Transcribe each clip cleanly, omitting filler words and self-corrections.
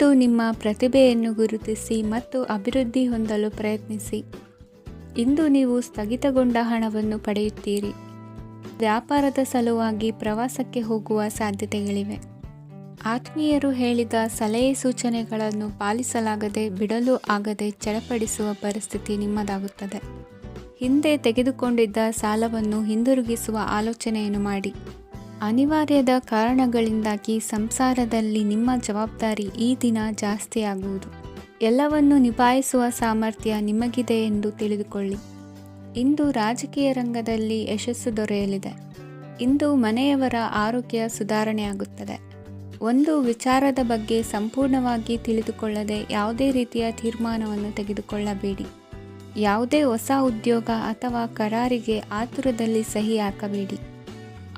ಇಂದು ನಿಮ್ಮ ಪ್ರತಿಭೆಯನ್ನು ಗುರುತಿಸಿ ಮತ್ತು ಅಭಿವೃದ್ಧಿ ಹೊಂದಲು ಪ್ರಯತ್ನಿಸಿ. ಇಂದು ನೀವು ಸ್ಥಗಿತಗೊಂಡ ಹಣವನ್ನು ಪಡೆಯುತ್ತೀರಿ. ವ್ಯಾಪಾರದ ಸಲುವಾಗಿ ಪ್ರವಾಸಕ್ಕೆ ಹೋಗುವ ಸಾಧ್ಯತೆಗಳಿವೆ. ಆತ್ಮೀಯರು ಹೇಳಿದ ಸಲಹೆ ಸೂಚನೆಗಳನ್ನು ಪಾಲಿಸಲಾಗದೆ ಬಿಡಲು ಆಗದೆ ಚಡಪಡಿಸುವ ಪರಿಸ್ಥಿತಿ ನಿಮ್ಮದಾಗುತ್ತದೆ. ಹಿಂದೆ ತೆಗೆದುಕೊಂಡಿದ್ದ ಸಾಲವನ್ನು ಹಿಂದಿರುಗಿಸುವ ಆಲೋಚನೆಯನ್ನು ಮಾಡಿ. ಅನಿವಾರ್ಯದ ಕಾರಣಗಳಿಂದಾಗಿ ಸಂಸಾರದಲ್ಲಿ ನಿಮ್ಮ ಜವಾಬ್ದಾರಿ ಈ ದಿನ ಜಾಸ್ತಿಯಾಗುವುದು. ಎಲ್ಲವನ್ನು ನಿಭಾಯಿಸುವ ಸಾಮರ್ಥ್ಯ ನಿಮಗಿದೆ ಎಂದು ತಿಳಿದುಕೊಳ್ಳಿ. ಇಂದು ರಾಜಕೀಯ ರಂಗದಲ್ಲಿ ಯಶಸ್ಸು ದೊರೆಯಲಿದೆ. ಇಂದು ಮನೆಯವರ ಆರೋಗ್ಯ ಸುಧಾರಣೆಯಾಗುತ್ತದೆ. ಒಂದು ವಿಚಾರದ ಬಗ್ಗೆ ಸಂಪೂರ್ಣವಾಗಿ ತಿಳಿದುಕೊಳ್ಳದೆ ಯಾವುದೇ ರೀತಿಯ ತೀರ್ಮಾನವನ್ನು ತೆಗೆದುಕೊಳ್ಳಬೇಡಿ. ಯಾವುದೇ ಹೊಸ ಉದ್ಯೋಗ ಅಥವಾ ಕರಾರಿಗೆ ಆತುರದಲ್ಲಿ ಸಹಿ ಹಾಕಬೇಡಿ.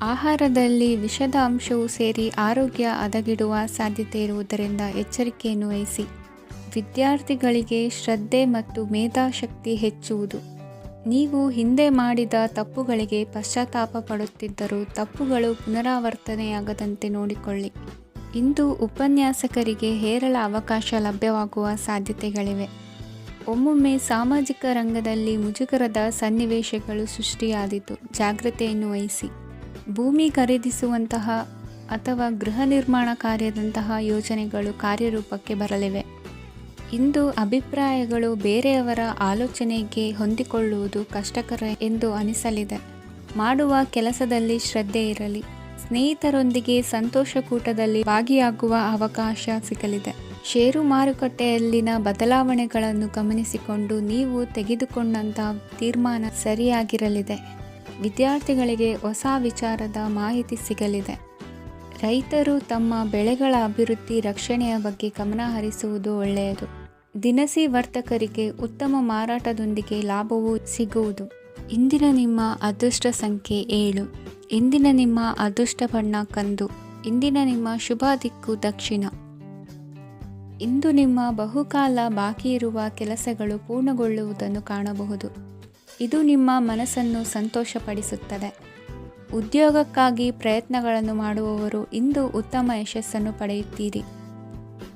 ಆಹಾರದಲ್ಲಿ ವಿಷದ ಅಂಶವು ಸೇರಿ ಆರೋಗ್ಯ ಹದಗೆಡುವ ಸಾಧ್ಯತೆ ಇರುವುದರಿಂದ ಎಚ್ಚರಿಕೆಯನ್ನು ವಹಿಸಿ. ವಿದ್ಯಾರ್ಥಿಗಳಿಗೆ ಶ್ರದ್ಧೆ ಮತ್ತು ಮೇಧಾಶಕ್ತಿ ಹೆಚ್ಚುವುದು. ನೀವು ಹಿಂದೆ ಮಾಡಿದ ತಪ್ಪುಗಳಿಗೆ ಪಶ್ಚಾತ್ತಾಪ ಪಡುತ್ತಿದ್ದರೂ ತಪ್ಪುಗಳು ಪುನರಾವರ್ತನೆಯಾಗದಂತೆ ನೋಡಿಕೊಳ್ಳಿ. ಇಂದು ಉಪನ್ಯಾಸಕರಿಗೆ ಹೇರಳ ಅವಕಾಶ ಲಭ್ಯವಾಗುವ ಸಾಧ್ಯತೆಗಳಿವೆ. ಒಮ್ಮೊಮ್ಮೆ ಸಾಮಾಜಿಕ ರಂಗದಲ್ಲಿ ಮುಜುಗರದ ಸನ್ನಿವೇಶಗಳು ಸೃಷ್ಟಿಯಾದೀತು. ಜಾಗ್ರತೆಯನ್ನು ವಹಿಸಿ. ಭೂಮಿ ಖರೀದಿಸುವಂತಹ ಅಥವಾ ಗೃಹ ನಿರ್ಮಾಣ ಕಾರ್ಯದಂತಹ ಯೋಜನೆಗಳು ಕಾರ್ಯರೂಪಕ್ಕೆ ಬರಲಿವೆ. ಇಂದು ಅಭಿಪ್ರಾಯಗಳು ಬೇರೆಯವರ ಆಲೋಚನೆಗೆ ಹೊಂದಿಕೊಳ್ಳುವುದು ಕಷ್ಟಕರ ಎಂದು ಅನಿಸಲಿದೆ. ಮಾಡುವ ಕೆಲಸದಲ್ಲಿ ಶ್ರದ್ಧೆ ಇರಲಿ. ಸ್ನೇಹಿತರೊಂದಿಗೆ ಸಂತೋಷಕೂಟದಲ್ಲಿ ಭಾಗಿಯಾಗುವ ಅವಕಾಶ ಸಿಗಲಿದೆ. ಷೇರು ಮಾರುಕಟ್ಟೆಯಲ್ಲಿನ ಬದಲಾವಣೆಗಳನ್ನು ಗಮನಿಸಿಕೊಂಡು ನೀವು ತೆಗೆದುಕೊಂಡಂತಹ ತೀರ್ಮಾನ ಸರಿಯಾಗಿರಲಿದೆ. ವಿದ್ಯಾರ್ಥಿಗಳಿಗೆ ಹೊಸ ವಿಚಾರದ ಮಾಹಿತಿ ಸಿಗಲಿದೆ. ರೈತರು ತಮ್ಮ ಬೆಳೆಗಳ ಅಭಿವೃದ್ಧಿ ರಕ್ಷಣೆಯ ಬಗ್ಗೆ ಗಮನ ಹರಿಸುವುದು ಒಳ್ಳೆಯದು. ದಿನಸಿ ವರ್ತಕರಿಗೆ ಉತ್ತಮ ಮಾರಾಟದೊಂದಿಗೆ ಲಾಭವೂ ಸಿಗುವುದು. ಇಂದಿನ ನಿಮ್ಮ ಅದೃಷ್ಟ ಸಂಖ್ಯೆ 7. ಇಂದಿನ ನಿಮ್ಮ ಅದೃಷ್ಟ ಬಣ್ಣ ಕಂದು. ಇಂದಿನ ನಿಮ್ಮ ಶುಭ ದಿಕ್ಕು ದಕ್ಷಿಣ. ಇಂದು ನಿಮ್ಮ ಬಹುಕಾಲ ಬಾಕಿ ಇರುವ ಕೆಲಸಗಳು ಪೂರ್ಣಗೊಳ್ಳುವುದನ್ನು ಕಾಣಬಹುದು. ಇದು ನಿಮ್ಮ ಮನಸ್ಸನ್ನು ಸಂತೋಷಪಡಿಸುತ್ತದೆ. ಉದ್ಯೋಗಕ್ಕಾಗಿ ಪ್ರಯತ್ನಗಳನ್ನು ಮಾಡುವವರು ಇಂದು ಉತ್ತಮ ಯಶಸ್ಸನ್ನು ಪಡೆಯುತ್ತೀರಿ.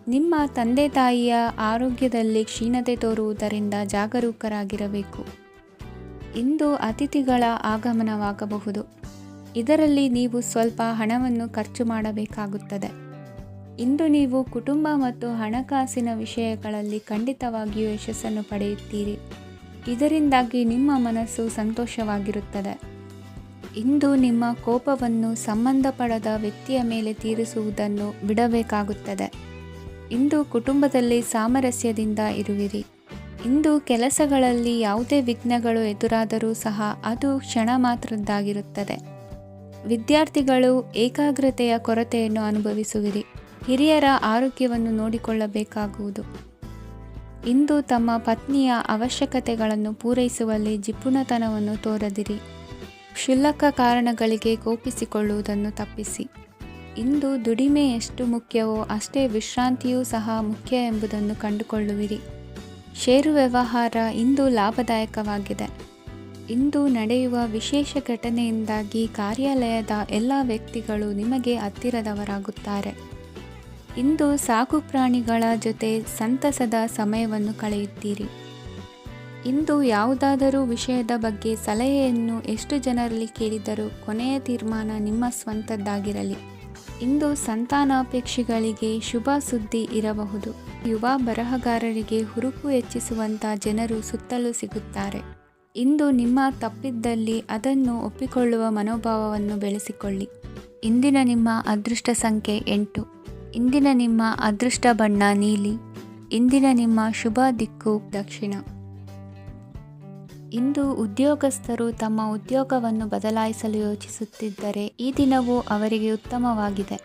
ನಿಮ್ಮ ತಂದೆ ತಾಯಿಯ ಆರೋಗ್ಯದಲ್ಲಿ ಕ್ಷೀಣತೆ ತೋರುವುದರಿಂದ ಜಾಗರೂಕರಾಗಿರಬೇಕು. ಇಂದು ಅತಿಥಿಗಳ ಆಗಮನವಾಗಬಹುದು. ಇದರಲ್ಲಿ ನೀವು ಸ್ವಲ್ಪ ಹಣವನ್ನು ಖರ್ಚು ಮಾಡಬೇಕಾಗುತ್ತದೆ. ಇಂದು ನೀವು ಕುಟುಂಬ ಮತ್ತು ಹಣಕಾಸಿನ ವಿಷಯಗಳಲ್ಲಿ ಖಂಡಿತವಾಗಿಯೂ ಯಶಸ್ಸನ್ನು ಪಡೆಯುತ್ತೀರಿ. ಇದರಿಂದಾಗಿ ನಿಮ್ಮ ಮನಸ್ಸು ಸಂತೋಷವಾಗಿರುತ್ತದೆ. ಇಂದು ನಿಮ್ಮ ಕೋಪವನ್ನು ಸಂಬಂಧಪಡದ ವ್ಯಕ್ತಿಯ ಮೇಲೆ ತೀರಿಸುವುದನ್ನು ಬಿಡಬೇಕಾಗುತ್ತದೆ. ಇಂದು ಕುಟುಂಬದಲ್ಲಿ ಸಾಮರಸ್ಯದಿಂದ ಇರುವಿರಿ. ಇಂದು ಕೆಲಸಗಳಲ್ಲಿ ಯಾವುದೇ ವಿಘ್ನಗಳು ಎದುರಾದರೂ ಸಹ ಅದು ಕ್ಷಣ ಮಾತ್ರದ್ದಾಗಿರುತ್ತದೆ. ವಿದ್ಯಾರ್ಥಿಗಳು ಏಕಾಗ್ರತೆಯ ಕೊರತೆಯನ್ನು ಅನುಭವಿಸುವಿರಿ. ಹಿರಿಯರ ಆರೋಗ್ಯವನ್ನು ನೋಡಿಕೊಳ್ಳಬೇಕಾಗುವುದು. ಇಂದು ತಮ್ಮ ಪತ್ನಿಯ ಅವಶ್ಯಕತೆಗಳನ್ನು ಪೂರೈಸುವಲ್ಲಿ ಜಿಪುಣತನವನ್ನು ತೋರದಿರಿ. ಕ್ಷುಲ್ಲಕ ಕಾರಣಗಳಿಗೆ ಕೋಪಿಸಿಕೊಳ್ಳುವುದನ್ನು ತಪ್ಪಿಸಿ. ಇಂದು ದುಡಿಮೆ ಎಷ್ಟು ಮುಖ್ಯವೋ ಅಷ್ಟೇ ವಿಶ್ರಾಂತಿಯೂ ಸಹ ಮುಖ್ಯ ಎಂಬುದನ್ನು ಕಂಡುಕೊಳ್ಳುವಿರಿ. ಷೇರು ವ್ಯವಹಾರ ಇಂದು ಲಾಭದಾಯಕವಾಗಿದೆ. ಇಂದು ನಡೆಯುವ ವಿಶೇಷ ಘಟನೆಯಿಂದಾಗಿ ಕಾರ್ಯಾಲಯದ ಎಲ್ಲ ವ್ಯಕ್ತಿಗಳು ನಿಮಗೆ ಹತ್ತಿರದವರಾಗುತ್ತಾರೆ. ಇಂದು ಸಾಕು ಪ್ರಾಣಿಗಳ ಜೊತೆ ಸಂತಸದ ಸಮಯವನ್ನು ಕಳೆಯುತ್ತೀರಿ. ಇಂದು ಯಾವುದಾದರೂ ವಿಷಯದ ಬಗ್ಗೆ ಸಲಹೆಯನ್ನು ಎಷ್ಟು ಜನರಲ್ಲಿ ಕೇಳಿದರೂ ಕೊನೆಯ ತೀರ್ಮಾನ ನಿಮ್ಮ ಸ್ವಂತದ್ದಾಗಿರಲಿ. ಇಂದು ಸಂತಾನಾಪೇಕ್ಷಿಗಳಿಗೆ ಶುಭ ಸುದ್ದಿ ಇರಬಹುದು. ಯುವ ಬರಹಗಾರರಿಗೆ ಹುರುಪು ಹೆಚ್ಚಿಸುವಂಥ ಜನರು ಸುತ್ತಲೂ ಸಿಗುತ್ತಾರೆ. ಇಂದು ನಿಮ್ಮ ತಪ್ಪಿದ್ದಲ್ಲಿ ಅದನ್ನು ಒಪ್ಪಿಕೊಳ್ಳುವ ಮನೋಭಾವವನ್ನು ಬೆಳೆಸಿಕೊಳ್ಳಿ. ಇಂದಿನ ನಿಮ್ಮ ಅದೃಷ್ಟ ಸಂಖ್ಯೆ 8. ಇಂದಿನ ನಿಮ್ಮ ಅದೃಷ್ಟ ಬಣ್ಣ ನೀಲಿ. ಇಂದಿನ ನಿಮ್ಮ ಶುಭ ದಿಕ್ಕು ದಕ್ಷಿಣ. ಇಂದು ಉದ್ಯೋಗಸ್ಥರು ತಮ್ಮ ಉದ್ಯೋಗವನ್ನು ಬದಲಾಯಿಸಲು ಯೋಚಿಸುತ್ತಿದ್ದರೆ ಈ ದಿನವೂ ಅವರಿಗೆ ಉತ್ತಮವಾಗಿದೆ.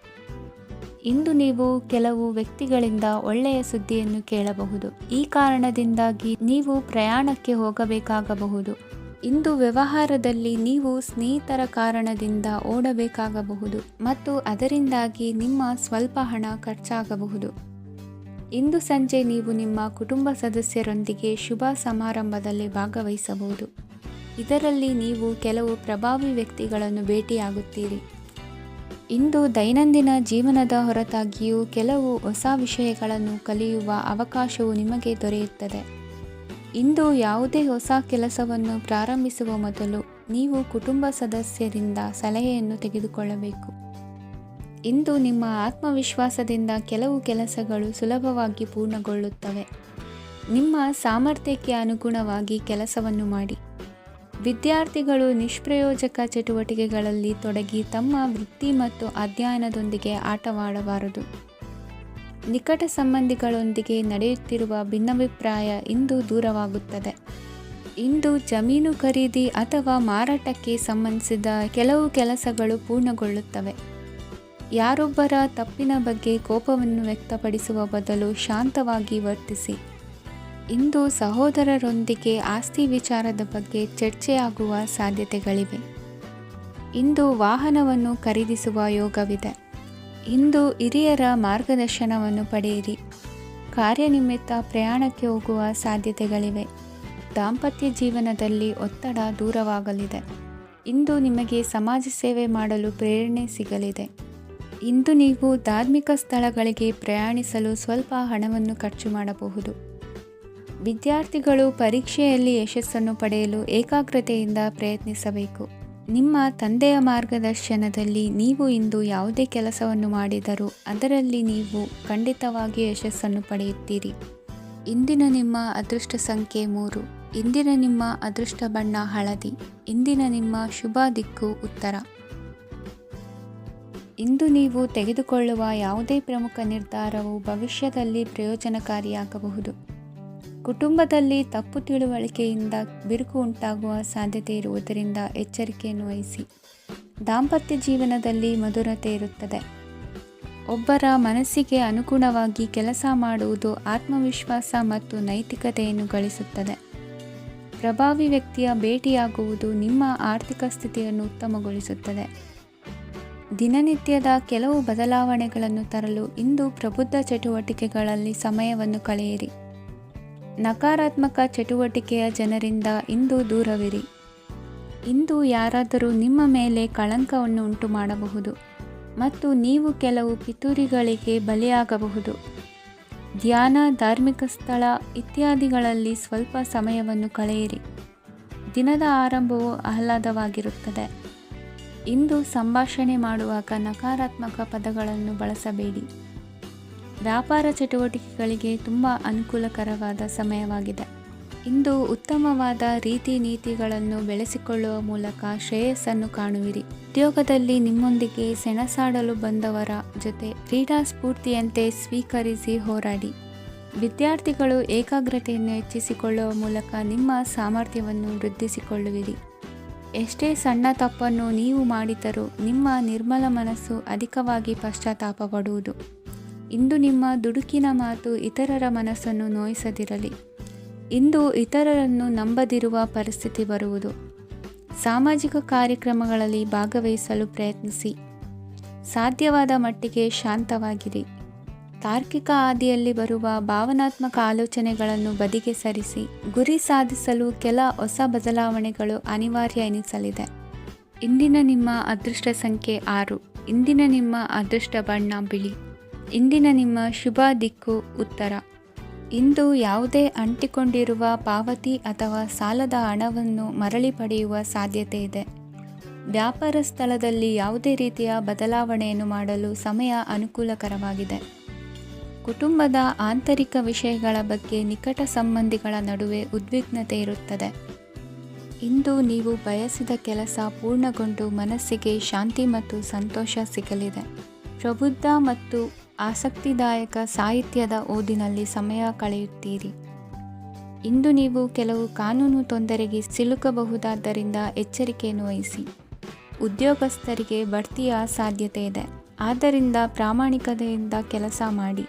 ಇಂದು ನೀವು ಕೆಲವು ವ್ಯಕ್ತಿಗಳಿಂದ ಒಳ್ಳೆಯ ಸುದ್ದಿಯನ್ನು ಕೇಳಬಹುದು. ಈ ಕಾರಣದಿಂದಾಗಿ ನೀವು ಪ್ರಯಾಣಕ್ಕೆ ಹೋಗಬೇಕಾಗಬಹುದು. ಇಂದು ವ್ಯವಹಾರದಲ್ಲಿ ನೀವು ಸ್ನೇಹಿತರ ಕಾರಣದಿಂದ ಓಡಬೇಕಾಗಬಹುದು ಮತ್ತು ಅದರಿಂದಾಗಿ ನಿಮ್ಮ ಸ್ವಲ್ಪ ಹಣ ಖರ್ಚಾಗಬಹುದು. ಇಂದು ಸಂಜೆ ನೀವು ನಿಮ್ಮ ಕುಟುಂಬ ಸದಸ್ಯರೊಂದಿಗೆ ಶುಭ ಸಮಾರಂಭದಲ್ಲಿ ಭಾಗವಹಿಸಬಹುದು. ಇದರಲ್ಲಿ ನೀವು ಕೆಲವು ಪ್ರಭಾವಿ ವ್ಯಕ್ತಿಗಳನ್ನು ಭೇಟಿಯಾಗುತ್ತೀರಿ. ಇಂದು ದೈನಂದಿನ ಜೀವನದ ಹೊರತಾಗಿಯೂ ಕೆಲವು ಹೊಸ ವಿಷಯಗಳನ್ನು ಕಲಿಯುವ ಅವಕಾಶವು ನಿಮಗೆ ದೊರೆಯುತ್ತದೆ. ಇಂದು ಯಾವುದೇ ಹೊಸ ಕೆಲಸವನ್ನು ಪ್ರಾರಂಭಿಸುವ ಮೊದಲು ನೀವು ಕುಟುಂಬ ಸದಸ್ಯರಿಂದ ಸಲಹೆಯನ್ನು ತೆಗೆದುಕೊಳ್ಳಬೇಕು. ಇಂದು ನಿಮ್ಮ ಆತ್ಮವಿಶ್ವಾಸದಿಂದ ಕೆಲವು ಕೆಲಸಗಳು ಸುಲಭವಾಗಿ ಪೂರ್ಣಗೊಳ್ಳುತ್ತವೆ. ನಿಮ್ಮ ಸಾಮರ್ಥ್ಯಕ್ಕೆ ಅನುಗುಣವಾಗಿ ಕೆಲಸವನ್ನು ಮಾಡಿ. ವಿದ್ಯಾರ್ಥಿಗಳು ನಿಷ್ಪ್ರಯೋಜಕ ಚಟುವಟಿಕೆಗಳಲ್ಲಿ ತೊಡಗಿ ತಮ್ಮ ವೃತ್ತಿ ಮತ್ತು ಅಧ್ಯಯನದೊಂದಿಗೆ ಆಟವಾಡಬಾರದು. ನಿಕಟ ಸಂಬಂಧಿಗಳೊಂದಿಗೆ ನಡೆಯುತ್ತಿರುವ ಭಿನ್ನಾಭಿಪ್ರಾಯ ಇಂದು ದೂರವಾಗುತ್ತದೆ. ಇಂದು ಜಮೀನು ಖರೀದಿ ಅಥವಾ ಮಾರಾಟಕ್ಕೆ ಸಂಬಂಧಿಸಿದ ಕೆಲವು ಕೆಲಸಗಳು ಪೂರ್ಣಗೊಳ್ಳುತ್ತವೆ. ಯಾರೊಬ್ಬರ ತಪ್ಪಿನ ಬಗ್ಗೆ ಕೋಪವನ್ನು ವ್ಯಕ್ತಪಡಿಸುವ ಬದಲು ಶಾಂತವಾಗಿ ವರ್ತಿಸಿ. ಇಂದು ಸಹೋದರರೊಂದಿಗೆ ಆಸ್ತಿ ವಿಚಾರದ ಬಗ್ಗೆ ಚರ್ಚೆಯಾಗುವ ಸಾಧ್ಯತೆಗಳಿವೆ. ಇಂದು ವಾಹನವನ್ನು ಖರೀದಿಸುವ ಯೋಗವಿದೆ. ಇಂದು ಹಿರಿಯರ ಮಾರ್ಗದರ್ಶನವನ್ನು ಪಡೆಯಿರಿ. ಕಾರ್ಯನಿಮಿತ್ತ ಪ್ರಯಾಣಕ್ಕೆ ಹೋಗುವ ಸಾಧ್ಯತೆಗಳಿವೆ. ದಾಂಪತ್ಯ ಜೀವನದಲ್ಲಿ ಒತ್ತಡ ದೂರವಾಗಲಿದೆ. ಇಂದು ನಿಮಗೆ ಸಮಾಜ ಸೇವೆ ಮಾಡಲು ಪ್ರೇರಣೆ ಸಿಗಲಿದೆ. ಇಂದು ನೀವು ಧಾರ್ಮಿಕ ಸ್ಥಳಗಳಿಗೆ ಪ್ರಯಾಣಿಸಲು ಸ್ವಲ್ಪ ಹಣವನ್ನು ಖರ್ಚು ಮಾಡಬಹುದು. ವಿದ್ಯಾರ್ಥಿಗಳು ಪರೀಕ್ಷೆಯಲ್ಲಿ ಯಶಸ್ಸನ್ನು ಪಡೆಯಲು ಏಕಾಗ್ರತೆಯಿಂದ ಪ್ರಯತ್ನಿಸಬೇಕು. ನಿಮ್ಮ ತಂದೆಯ ಮಾರ್ಗದರ್ಶನದಲ್ಲಿ ನೀವು ಇಂದು ಯಾವುದೇ ಕೆಲಸವನ್ನು ಮಾಡಿದರೂ ಅದರಲ್ಲಿ ನೀವು ಖಂಡಿತವಾಗಿಯೂ ಯಶಸ್ಸನ್ನು ಪಡೆಯುತ್ತೀರಿ. ಇಂದಿನ ನಿಮ್ಮ ಅದೃಷ್ಟ ಸಂಖ್ಯೆ 3. ಇಂದಿನ ನಿಮ್ಮ ಅದೃಷ್ಟ ಬಣ್ಣ ಹಳದಿ. ಇಂದಿನ ನಿಮ್ಮ ಶುಭ ದಿಕ್ಕು ಉತ್ತರ. ಇಂದು ನೀವು ತೆಗೆದುಕೊಳ್ಳುವ ಯಾವುದೇ ಪ್ರಮುಖ ನಿರ್ಧಾರವು ಭವಿಷ್ಯದಲ್ಲಿ ಪ್ರಯೋಜನಕಾರಿಯಾಗಬಹುದು. ಕುಟುಂಬದಲ್ಲಿ ತಪ್ಪು ತಿಳುವಳಿಕೆಯಿಂದ ಬಿರುಕು ಉಂಟಾಗುವ ಸಾಧ್ಯತೆ ಇರುವುದರಿಂದ ಎಚ್ಚರಿಕೆಯನ್ನು ವಹಿಸಿ. ದಾಂಪತ್ಯ ಜೀವನದಲ್ಲಿ ಮಧುರತೆ ಇರುತ್ತದೆ. ಒಬ್ಬರ ಮನಸ್ಸಿಗೆ ಅನುಗುಣವಾಗಿ ಕೆಲಸ ಮಾಡುವುದು ಆತ್ಮವಿಶ್ವಾಸ ಮತ್ತು ನೈತಿಕತೆಯನ್ನು ಗಳಿಸುತ್ತದೆ. ಪ್ರಭಾವಿ ವ್ಯಕ್ತಿಯ ಭೇಟಿಯಾಗುವುದು ನಿಮ್ಮ ಆರ್ಥಿಕ ಸ್ಥಿತಿಯನ್ನು ಉತ್ತಮಗೊಳಿಸುತ್ತದೆ. ದಿನನಿತ್ಯದ ಕೆಲವು ಬದಲಾವಣೆಗಳನ್ನು ತರಲು ಇಂದು ಪ್ರಬುದ್ಧ ಚಟುವಟಿಕೆಗಳಲ್ಲಿ ಸಮಯವನ್ನು ಕಳೆಯಿರಿ. ನಕಾರಾತ್ಮಕ ಚಟುವಟಿಕೆಯ ಜನರಿಂದ ಇಂದು ದೂರವಿರಿ. ಇಂದು ಯಾರಾದರೂ ನಿಮ್ಮ ಮೇಲೆ ಕಳಂಕವನ್ನು ಉಂಟು ಮಾಡಬಹುದು ಮತ್ತು ನೀವು ಕೆಲವು ಪಿತೂರಿಗಳಿಗೆ ಬಲಿಯಾಗಬಹುದು. ಧ್ಯಾನ, ಧಾರ್ಮಿಕ ಸ್ಥಳ ಇತ್ಯಾದಿಗಳಲ್ಲಿ ಸ್ವಲ್ಪ ಸಮಯವನ್ನು ಕಳೆಯಿರಿ. ದಿನದ ಆರಂಭವು ಆಹ್ಲಾದವಾಗಿರುತ್ತದೆ. ಇಂದು ಸಂಭಾಷಣೆ ಮಾಡುವಾಗ ನಕಾರಾತ್ಮಕ ಪದಗಳನ್ನು ಬಳಸಬೇಡಿ. ವ್ಯಾಪಾರ ಚಟುವಟಿಕೆಗಳಿಗೆ ತುಂಬ ಅನುಕೂಲಕರವಾದ ಸಮಯವಾಗಿದೆ. ಇಂದು ಉತ್ತಮವಾದ ರೀತಿ ನೀತಿಗಳನ್ನು ಬೆಳೆಸಿಕೊಳ್ಳುವ ಮೂಲಕ ಶ್ರೇಯಸ್ಸನ್ನು ಕಾಣುವಿರಿ. ಉದ್ಯೋಗದಲ್ಲಿ ನಿಮ್ಮೊಂದಿಗೆ ಸೆಣಸಾಡಲು ಬಂದವರ ಜೊತೆ ಕ್ರೀಡಾ ಸ್ಫೂರ್ತಿಯಂತೆ ಸ್ವೀಕರಿಸಿ ಹೋರಾಡಿ. ವಿದ್ಯಾರ್ಥಿಗಳು ಏಕಾಗ್ರತೆಯನ್ನು ಹೆಚ್ಚಿಸಿಕೊಳ್ಳುವ ಮೂಲಕ ನಿಮ್ಮ ಸಾಮರ್ಥ್ಯವನ್ನು ವೃದ್ಧಿಸಿಕೊಳ್ಳುವಿರಿ. ಎಷ್ಟೇ ಸಣ್ಣ ತಪ್ಪನ್ನು ನೀವು ಮಾಡಿದರೂ ನಿಮ್ಮ ನಿರ್ಮಲ ಮನಸ್ಸು ಅಧಿಕವಾಗಿ ಪಶ್ಚಾತ್ತಾಪ ಪಡುವುದು. ಇಂದು ನಿಮ್ಮ ದುಡುಕಿನ ಮಾತು ಇತರರ ಮನಸ್ಸನ್ನು ನೋಯಿಸದಿರಲಿ. ಇಂದು ಇತರರನ್ನು ನಂಬದಿರುವ ಪರಿಸ್ಥಿತಿ ಬರುವುದು. ಸಾಮಾಜಿಕ ಕಾರ್ಯಕ್ರಮಗಳಲ್ಲಿ ಭಾಗವಹಿಸಲು ಪ್ರಯತ್ನಿಸಿ. ಸಾಧ್ಯವಾದ ಮಟ್ಟಿಗೆ ಶಾಂತವಾಗಿರಿ. ತಾರ್ಕಿಕ ಹಾದಿಯಲ್ಲಿ ಬರುವ ಭಾವನಾತ್ಮಕ ಆಲೋಚನೆಗಳನ್ನು ಬದಿಗೆ ಸರಿಸಿ. ಗುರಿ ಸಾಧಿಸಲು ಕೆಲ ಹೊಸ ಬದಲಾವಣೆಗಳು ಅನಿವಾರ್ಯ ಎನಿಸಲಿದೆ. ಇಂದಿನ ನಿಮ್ಮ ಅದೃಷ್ಟ ಸಂಖ್ಯೆ 6. ಇಂದಿನ ನಿಮ್ಮ ಅದೃಷ್ಟ ಬಣ್ಣ ಬಿಳಿ. ಇಂದಿನ ನಿಮ್ಮ ಶುಭ ದಿಕ್ಕು ಉತ್ತರ. ಇಂದು ಯಾವುದೇ ಅಂಟಿಕೊಂಡಿರುವ ಪಾವತಿ ಅಥವಾ ಸಾಲದ ಹಣವನ್ನು ಮರಳಿ ಪಡೆಯುವ ಸಾಧ್ಯತೆ ಇದೆ. ವ್ಯಾಪಾರ ಸ್ಥಳದಲ್ಲಿ ಯಾವುದೇ ರೀತಿಯ ಬದಲಾವಣೆಯನ್ನು ಮಾಡಲು ಸಮಯ ಅನುಕೂಲಕರವಾಗಿದೆ. ಕುಟುಂಬದ ಆಂತರಿಕ ವಿಷಯಗಳ ಬಗ್ಗೆ ನಿಕಟ ಸಂಬಂಧಿಗಳ ನಡುವೆ ಉದ್ವಿಗ್ನತೆ ಇರುತ್ತದೆ. ಇಂದು ನೀವು ಬಯಸಿದ ಕೆಲಸ ಪೂರ್ಣಗೊಂಡು ಮನಸ್ಸಿಗೆ ಶಾಂತಿ ಮತ್ತು ಸಂತೋಷ ಸಿಗಲಿದೆ. ಪ್ರಬುದ್ಧ ಮತ್ತು ಆಸಕ್ತಿದಾಯಕ ಸಾಹಿತ್ಯದ ಓದಿನಲ್ಲಿ ಸಮಯ ಕಳೆಯುತ್ತೀರಿ. ಇಂದು ನೀವು ಕೆಲವು ಕಾನೂನು ತೊಂದರೆಗೆ ಸಿಲುಕಬಹುದಾದ್ದರಿಂದ ಎಚ್ಚರಿಕೆಯನ್ನು ವಹಿಸಿ. ಉದ್ಯೋಗಸ್ಥರಿಗೆ ಬಡ್ತಿಯ ಸಾಧ್ಯತೆ ಇದೆ. ಆದ್ದರಿಂದ ಪ್ರಾಮಾಣಿಕತೆಯಿಂದ ಕೆಲಸ ಮಾಡಿ.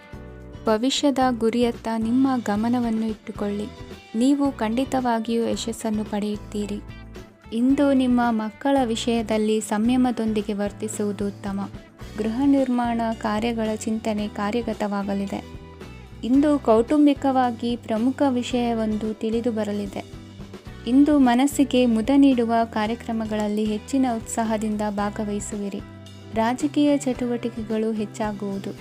ಭವಿಷ್ಯದ ಗುರಿಯತ್ತ ನಿಮ್ಮ ಗಮನವನ್ನು ಇಟ್ಟುಕೊಳ್ಳಿ. ನೀವು ಖಂಡಿತವಾಗಿಯೂ ಯಶಸ್ಸನ್ನು ಪಡೆಯುತ್ತೀರಿ. ಇಂದು ನಿಮ್ಮ ಮಕ್ಕಳ ವಿಷಯದಲ್ಲಿ ಸಂಯಮದೊಂದಿಗೆ ವರ್ತಿಸುವುದು ಉತ್ತಮ. ಗೃಹ ನಿರ್ಮಾಣ ಕಾರ್ಯಗಳ ಚಿಂತನೆ ಕಾರ್ಯಗತವಾಗಲಿದೆ. ಇಂದು ಕೌಟುಂಬಿಕವಾಗಿ ಪ್ರಮುಖ ವಿಷಯವೊಂದು ತಿಳಿದು ಬರಲಿದೆ. ಇಂದು ಮನಸ್ಸಿಗೆ ಮುದ ನೀಡುವ ಕಾರ್ಯಕ್ರಮಗಳಲ್ಲಿ ಹೆಚ್ಚಿನ ಉತ್ಸಾಹದಿಂದ ಭಾಗವಹಿಸುವಿರಿ. ರಾಜಕೀಯ ಚಟುವಟಿಕೆಗಳು ಹೆಚ್ಚಾಗುವುದು.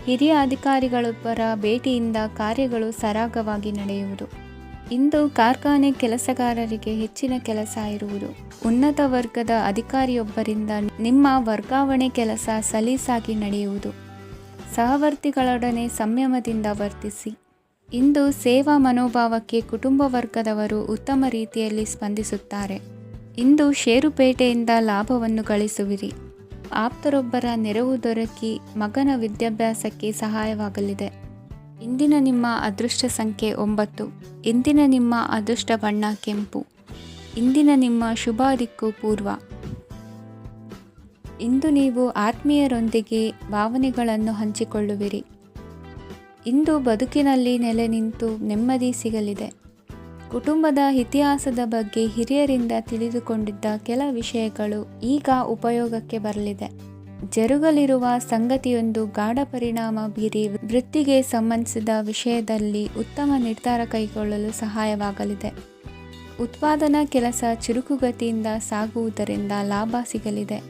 ಹಿರಿಯ ಅಧಿಕಾರಿಗಳೊಬ್ಬರ ಭೇಟಿಯಿಂದ ಕಾರ್ಯಗಳು ಸರಾಗವಾಗಿ ನಡೆಯುವುದು. ಇಂದು ಕಾರ್ಖಾನೆ ಕೆಲಸಗಾರರಿಗೆ ಹೆಚ್ಚಿನ ಕೆಲಸ ಇರುವುದು. ಉನ್ನತ ವರ್ಗದ ಅಧಿಕಾರಿಯೊಬ್ಬರಿಂದ ನಿಮ್ಮ ವರ್ಗಾವಣೆ ಕೆಲಸ ಸಲೀಸಾಗಿ ನಡೆಯುವುದು. ಸಹವರ್ತಿಗಳೊಡನೆ ಸಂಯಮದಿಂದ ವರ್ತಿಸಿ. ಇಂದು ಸೇವಾ ಮನೋಭಾವಕ್ಕೆ ಕುಟುಂಬ ವರ್ಗದವರು ಉತ್ತಮ ರೀತಿಯಲ್ಲಿ ಸ್ಪಂದಿಸುತ್ತಾರೆ. ಇಂದು ಷೇರುಪೇಟೆಯಿಂದ ಲಾಭವನ್ನು ಗಳಿಸುವಿರಿ. ಆಪ್ತರೊಬ್ಬರ ನೆರವು ದೊರಕಿ ಮಗನ ವಿದ್ಯಾಭ್ಯಾಸಕ್ಕೆ ಸಹಾಯವಾಗಲಿದೆ. ಇಂದಿನ ನಿಮ್ಮ ಅದೃಷ್ಟ ಸಂಖ್ಯೆ 9. ಇಂದಿನ ನಿಮ್ಮ ಅದೃಷ್ಟ ಬಣ್ಣ ಕೆಂಪು. ಇಂದಿನ ನಿಮ್ಮ ಶುಭ ದಿಕ್ಕು ಪೂರ್ವ. ಇಂದು ನೀವು ಆತ್ಮೀಯರೊಂದಿಗೆ ಭಾವನೆಗಳನ್ನು ಹಂಚಿಕೊಳ್ಳುವಿರಿ. ಇಂದು ಬದುಕಿನಲ್ಲಿ ನೆಲೆ ನಿಂತು ನೆಮ್ಮದಿ ಸಿಗಲಿದೆ. ಕುಟುಂಬದ ಇತಿಹಾಸದ ಬಗ್ಗೆ ಹಿರಿಯರಿಂದ ತಿಳಿದುಕೊಂಡಿದ್ದ ಕೆಲ ವಿಷಯಗಳು ಈಗ ಉಪಯೋಗಕ್ಕೆ ಬರಲಿದೆ. ಜರುಗಲಿರುವ ಸಂಗತಿಯೊಂದು ಗಾಢ ಪರಿಣಾಮ ಬೀರಿ ವೃತ್ತಿಗೆ ಸಂಬಂಧಿಸಿದ ವಿಷಯದಲ್ಲಿ ಉತ್ತಮ ನಿರ್ಧಾರ ಕೈಗೊಳ್ಳಲು ಸಹಾಯವಾಗಲಿದೆ. ಉತ್ಪಾದನಾ ಕೆಲಸ ಚುರುಕುಗತಿಯಿಂದ ಸಾಗುವುದರಿಂದ ಲಾಭ ಸಿಗಲಿದೆ.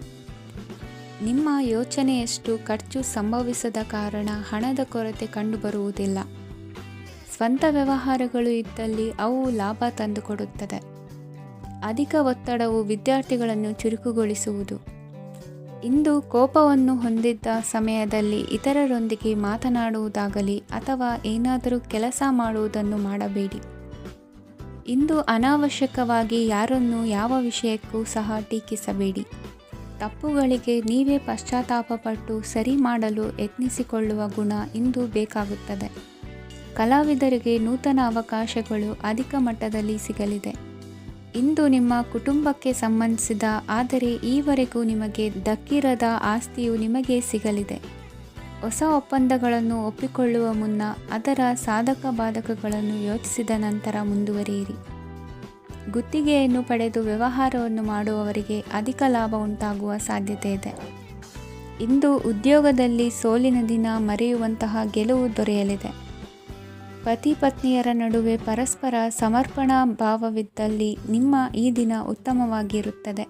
ನಿಮ್ಮ ಯೋಚನೆಯಷ್ಟು ಖರ್ಚು ಸಂಭವಿಸದ ಕಾರಣ ಹಣದ ಕೊರತೆ ಕಂಡುಬರುವುದಿಲ್ಲ. ಸ್ವಂತ ವ್ಯವಹಾರಗಳು ಇದ್ದಲ್ಲಿ ಅವು ಲಾಭ ತಂದುಕೊಡುತ್ತದೆ. ಅಧಿಕ ಒತ್ತಡವು ವಿದ್ಯಾರ್ಥಿಗಳನ್ನು ಚುರುಕುಗೊಳಿಸುವುದು. ಇಂದು ಕೋಪವನ್ನು ಹೊಂದಿದ್ದ ಸಮಯದಲ್ಲಿ ಇತರರೊಂದಿಗೆ ಮಾತನಾಡುವುದಾಗಲಿ ಅಥವಾ ಏನಾದರೂ ಕೆಲಸ ಮಾಡುವುದನ್ನು ಮಾಡಬೇಡಿ. ಇಂದು ಅನಾವಶ್ಯಕವಾಗಿ ಯಾರನ್ನು ಯಾವ ವಿಷಯಕ್ಕೂ ಸಹ ಟೀಕಿಸಬೇಡಿ. ತಪ್ಪುಗಳಿಗೆ ನೀವೇ ಪಶ್ಚಾತ್ತಾಪಪಟ್ಟು ಸರಿ ಮಾಡಲು ಯತ್ನಿಸಿಕೊಳ್ಳುವ ಗುಣ ಇಂದು ಬೇಕಾಗುತ್ತದೆ. ಕಲಾವಿದರಿಗೆ ನೂತನ ಅವಕಾಶಗಳು ಅಧಿಕ ಮಟ್ಟದಲ್ಲಿ ಸಿಗಲಿದೆ. ಇಂದು ನಿಮ್ಮ ಕುಟುಂಬಕ್ಕೆ ಸಂಬಂಧಿಸಿದ ಆದರೆ ಈವರೆಗೂ ನಿಮಗೆ ದಕ್ಕಿರದ ಆಸ್ತಿಯು ನಿಮಗೆ ಸಿಗಲಿದೆ. ಹೊಸ ಒಪ್ಪಂದಗಳನ್ನು ಒಪ್ಪಿಕೊಳ್ಳುವ ಮುನ್ನ ಅದರ ಸಾಧಕ ಬಾಧಕಗಳನ್ನು ಯೋಚಿಸಿದ ನಂತರ ಮುಂದುವರಿಯಿರಿ. ಗುತ್ತಿಗೆಯನ್ನು ಪಡೆದು ವ್ಯವಹಾರವನ್ನು ಮಾಡುವವರಿಗೆ ಅಧಿಕ ಲಾಭ ಉಂಟಾಗುವ ಸಾಧ್ಯತೆ ಇದೆ. ಇಂದು ಉದ್ಯೋಗದಲ್ಲಿ ಸೋಲಿನ ದಿನ ಮರೆಯುವಂತಹ ಗೆಲುವು ದೊರೆಯಲಿದೆ. ಪತಿ ಪತ್ನಿಯರ ನಡುವೆ ಪರಸ್ಪರ ಸಮರ್ಪಣಾ ಭಾವವಿದ್ದಲ್ಲಿ ನಿಮ್ಮ ಈ ದಿನ ಉತ್ತಮವಾಗಿರುತ್ತದೆ.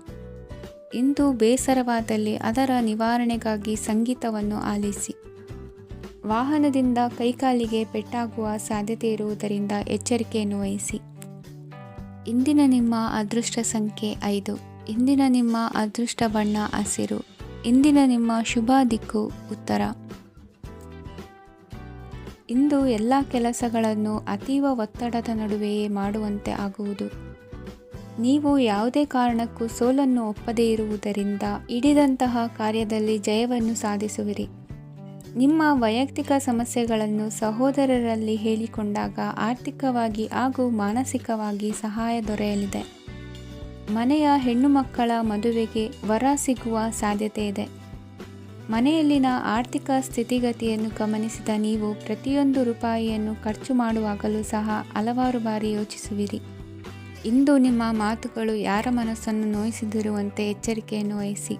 ಇಂದು ಬೇಸರವಾದಲ್ಲಿ ಅದರ ನಿವಾರಣೆಗಾಗಿ ಸಂಗೀತವನ್ನು ಆಲಿಸಿ. ವಾಹನದಿಂದ ಕೈಕಾಲಿಗೆ ಪೆಟ್ಟಾಗುವ ಸಾಧ್ಯತೆ ಇರುವುದರಿಂದ ಎಚ್ಚರಿಕೆಯನ್ನು ವಹಿಸಿ. ಇಂದಿನ ನಿಮ್ಮ ಅದೃಷ್ಟ ಸಂಖ್ಯೆ 5. ಇಂದಿನ ನಿಮ್ಮ ಅದೃಷ್ಟ ಬಣ್ಣ ಹಸಿರು. ಇಂದಿನ ನಿಮ್ಮ ಶುಭ ದಿಕ್ಕು ಉತ್ತರ. ಇಂದು ಎಲ್ಲ ಕೆಲಸಗಳನ್ನು ಅತೀವ ಒತ್ತಡದ ನಡುವೆಯೇ ಮಾಡುವಂತೆ ಆಗುವುದು. ನೀವು ಯಾವುದೇ ಕಾರಣಕ್ಕೂ ಸೋಲನ್ನು ಒಪ್ಪದೇ ಇರುವುದರಿಂದ ಹಿಡಿದಂತಹ ಕಾರ್ಯದಲ್ಲಿ ಜಯವನ್ನು ಸಾಧಿಸುವಿರಿ. ನಿಮ್ಮ ವೈಯಕ್ತಿಕ ಸಮಸ್ಯೆಗಳನ್ನು ಸಹೋದರರಲ್ಲಿ ಹೇಳಿಕೊಂಡಾಗ ಆರ್ಥಿಕವಾಗಿ ಹಾಗೂ ಮಾನಸಿಕವಾಗಿ ಸಹಾಯ ದೊರೆಯಲಿದೆ. ಮನೆಯ ಹೆಣ್ಣು ಮಕ್ಕಳ ಮದುವೆಗೆ ವರ ಸಿಗುವ ಸಾಧ್ಯತೆ ಇದೆ. ಮನೆಯಲ್ಲಿನ ಆರ್ಥಿಕ ಸ್ಥಿತಿಗತಿಯನ್ನು ಗಮನಿಸಿದ ನೀವು ಪ್ರತಿಯೊಂದು ರೂಪಾಯಿಯನ್ನು ಖರ್ಚು ಮಾಡುವಾಗಲೂ ಸಹ ಹಲವಾರು ಬಾರಿ ಯೋಚಿಸುವಿರಿ. ಇಂದು ನಿಮ್ಮ ಮಾತುಗಳು ಯಾರ ಮನಸ್ಸನ್ನು ನೋಯಿಸಿದಿರುವಂತೆ ಎಚ್ಚರಿಕೆಯನ್ನು ವಹಿಸಿ.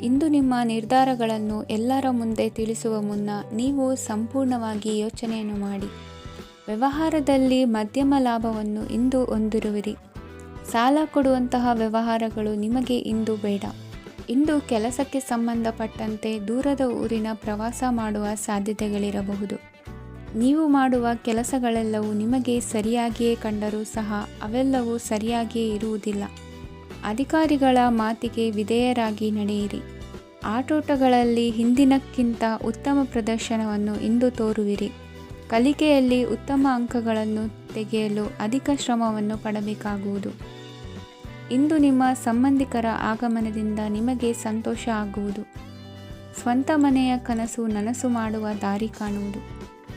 ಇಂದು ನಿಮ್ಮ ನಿರ್ಧಾರಗಳನ್ನು ಎಲ್ಲರ ಮುಂದೆ ತಿಳಿಸುವ ಮುನ್ನ ನೀವು ಸಂಪೂರ್ಣವಾಗಿ ಯೋಚನೆಯನ್ನು ಮಾಡಿ. ವ್ಯವಹಾರದಲ್ಲಿ ಮಧ್ಯಮ ಲಾಭವನ್ನು ಇಂದು ಹೊಂದಿರುವಿರಿ. ಸಾಲ ಕೊಡುವಂತಹ ವ್ಯವಹಾರಗಳು ನಿಮಗೆ ಇಂದು ಬೇಡ. ಇಂದು ಕೆಲಸಕ್ಕೆ ಸಂಬಂಧಪಟ್ಟಂತೆ ದೂರದ ಊರಿನ ಪ್ರವಾಸ ಮಾಡುವ ಸಾಧ್ಯತೆಗಳಿರಬಹುದು. ನೀವು ಮಾಡುವ ಕೆಲಸಗಳೆಲ್ಲವೂ ನಿಮಗೆ ಸರಿಯಾಗಿಯೇ ಕಂಡರೂ ಸಹ ಅವೆಲ್ಲವೂ ಸರಿಯಾಗಿಯೇ ಇರುವುದಿಲ್ಲ. ಅಧಿಕಾರಿಗಳ ಮಾತಿಗೆ ವಿಧೇಯರಾಗಿ ನಡೆಯಿರಿ. ಆಟೋಟಗಳಲ್ಲಿ ಹಿಂದಿನಕ್ಕಿಂತ ಉತ್ತಮ ಪ್ರದರ್ಶನವನ್ನು ಇಂದು ತೋರುವಿರಿ. ಕಲಿಕೆಯಲ್ಲಿ ಉತ್ತಮ ಅಂಕಗಳನ್ನು ತೆಗೆಯಲು ಅಧಿಕ ಶ್ರಮವನ್ನು ಪಡಬೇಕಾಗುವುದು. ಇಂದು ನಿಮ್ಮ ಸಂಬಂಧಿಕರ ಆಗಮನದಿಂದ ನಿಮಗೆ ಸಂತೋಷ ಆಗುವುದು. ಸ್ವಂತ ಮನೆಯ ಕನಸು ನನಸು ಮಾಡುವ ದಾರಿ ಕಾಣುವುದು.